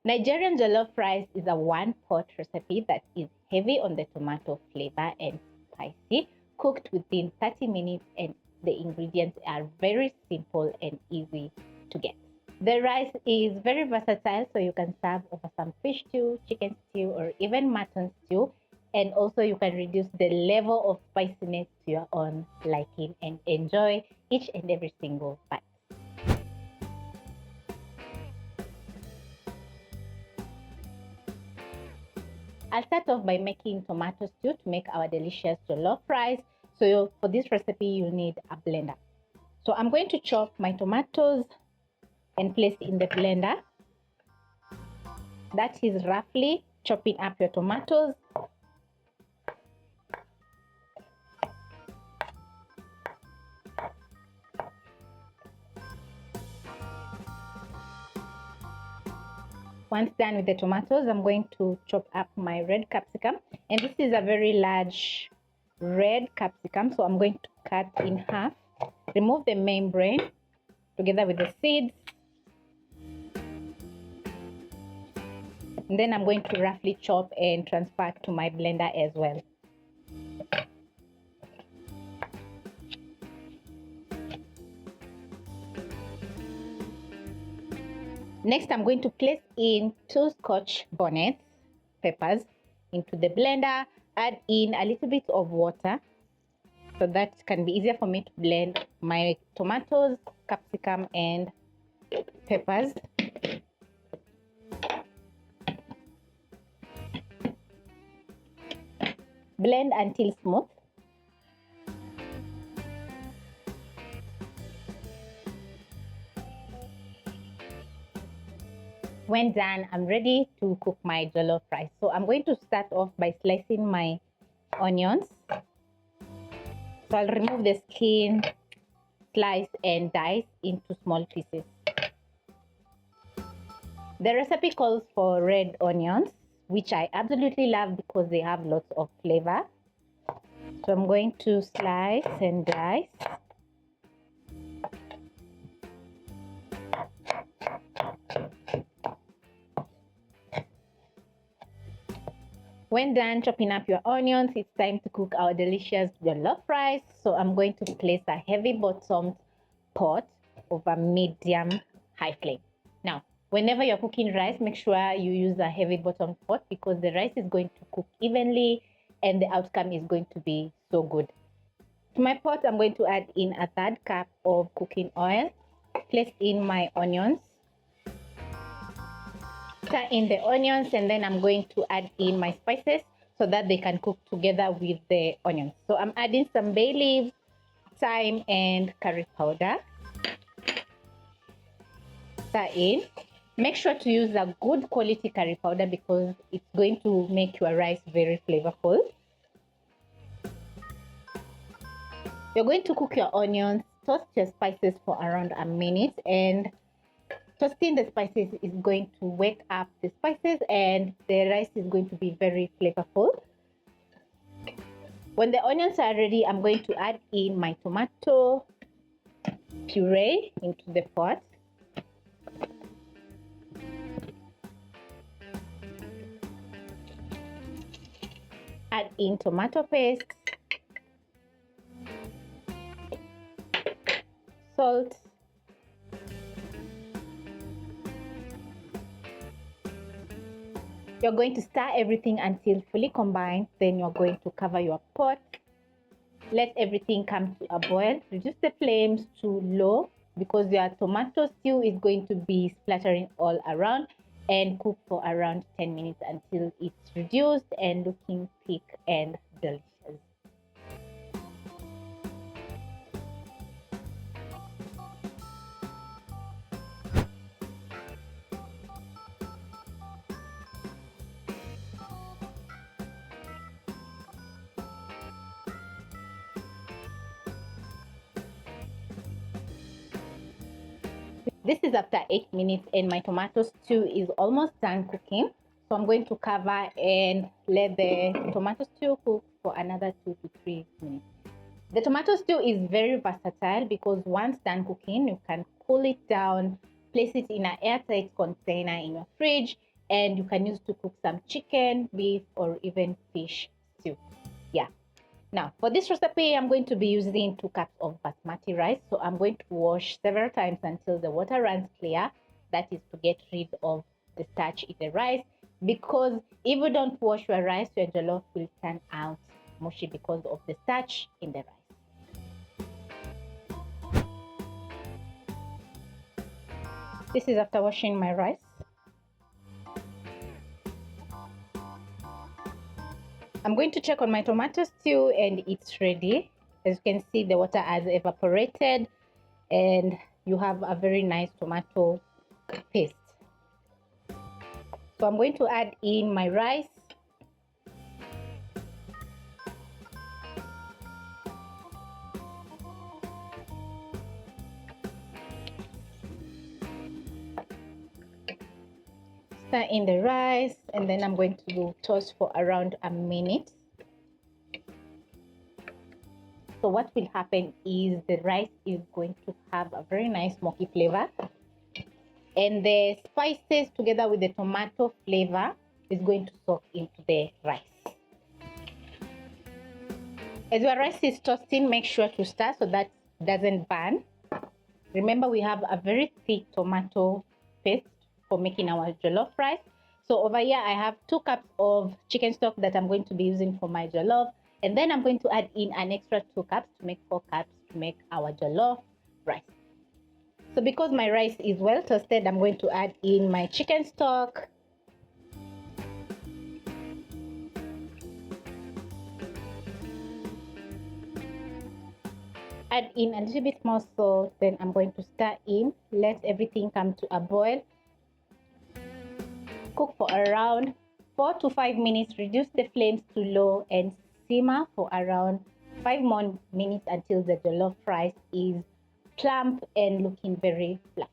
Nigerian jollof rice is a one-pot recipe that is heavy on the tomato flavor and spicy, cooked within 30 minutes, and the ingredients are very simple and easy to get. The rice is very versatile, so you can serve over some fish stew, chicken stew, or even mutton stew. And also you can reduce the level of spiciness to your own liking and enjoy each and every single bite. I'll start off by making tomato stew to make our delicious jollof rice. So for this recipe, you need a blender. So I'm going to chop my tomatoes and place in the blender. That is roughly chopping up your tomatoes. Once done with the tomatoes, I'm going to chop up my red capsicum, and this is a very large red capsicum, so I'm going to cut in half, remove the membrane together with the seeds, and then I'm going to roughly chop and transfer to my blender as well. Next, I'm going to place in 2 Scotch Bonnet peppers into the blender, add in a little bit of water so that can be easier for me to blend my tomatoes, capsicum, and peppers. Blend until smooth. When done, I'm ready to cook my jollof rice. So I'm going to start off by slicing my onions. So I'll remove the skin, slice and dice into small pieces. The recipe calls for red onions, which I absolutely love because they have lots of flavor. So I'm going to slice and dice. When done chopping up your onions, it's time to cook our delicious jollof rice. So I'm going to place a heavy bottomed pot over medium high flame. Now, whenever you're cooking rice, make sure you use a heavy bottomed pot because the rice is going to cook evenly and the outcome is going to be so good. To my pot, I'm going to add in a 1/3 cup of cooking oil, place in my onions, stir in the onions, and then I'm going to add in my spices so that they can cook together with the onions. So I'm adding some bay leaves, thyme, and curry powder. Stir in. Make sure to use a good quality curry powder because it's going to make your rice very flavorful. You're going to cook your onions, toast your spices for around a minute, and toasting the spices is going to wake up the spices and the rice is going to be very flavorful. When the onions are ready, I'm going to add in my tomato puree into the pot. Add in tomato paste, salt, you're going to stir everything until fully combined. Then you're going to cover your pot. Let everything come to a boil. Reduce the flames to low because your tomato stew is going to be splattering all around, and cook for around 10 minutes until it's reduced and looking thick and delicious. This is after 8 minutes and my tomato stew is almost done cooking. So I'm going to cover and let the tomato stew cook for another 2 to 3 minutes. The tomato stew is very versatile because once done cooking, you can cool it down, place it in an airtight container in your fridge, and you can use to cook some chicken, beef, or even fish stew. Yeah. Now, for this recipe, I'm going to be using 2 cups of basmati rice. So I'm going to wash several times until the water runs clear. That is to get rid of the starch in the rice. Because if you don't wash your rice, your jollof will turn out mushy because of the starch in the rice. This is after washing my rice. I'm going to check on my tomato stew and it's ready. As you can see, the water has evaporated and you have a very nice tomato paste. So I'm going to add in my rice. Stir in the rice and then I'm going to toast for around a minute. So what will happen is the rice is going to have a very nice smoky flavor, and the spices together with the tomato flavor is going to soak into the rice. As your rice is toasting, make sure to stir so that it doesn't burn. Remember, we have a very thick tomato paste for making our jollof rice. So over here, I have 2 cups of chicken stock that I'm going to be using for my jollof. And then I'm going to add in an extra 2 cups to make 4 cups to make our jollof rice. So because my rice is well toasted, I'm going to add in my chicken stock. Add in a little bit more salt, then I'm going to stir in, let everything come to a boil. Cook for around 4 to 5 minutes, reduce the flames to low and simmer for around 5 more minutes until the jollof rice is plump and looking very fluffy.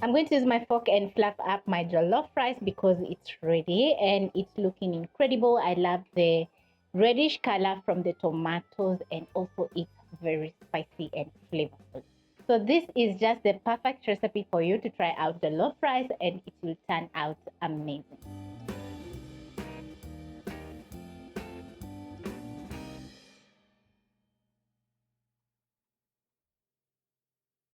I'm going to use my fork and fluff up my jollof rice because it's ready and it's looking incredible. I love the reddish color from the tomatoes and also it's very spicy and flavorful. So this is just the perfect recipe for you to try out jollof rice and it will turn out amazing.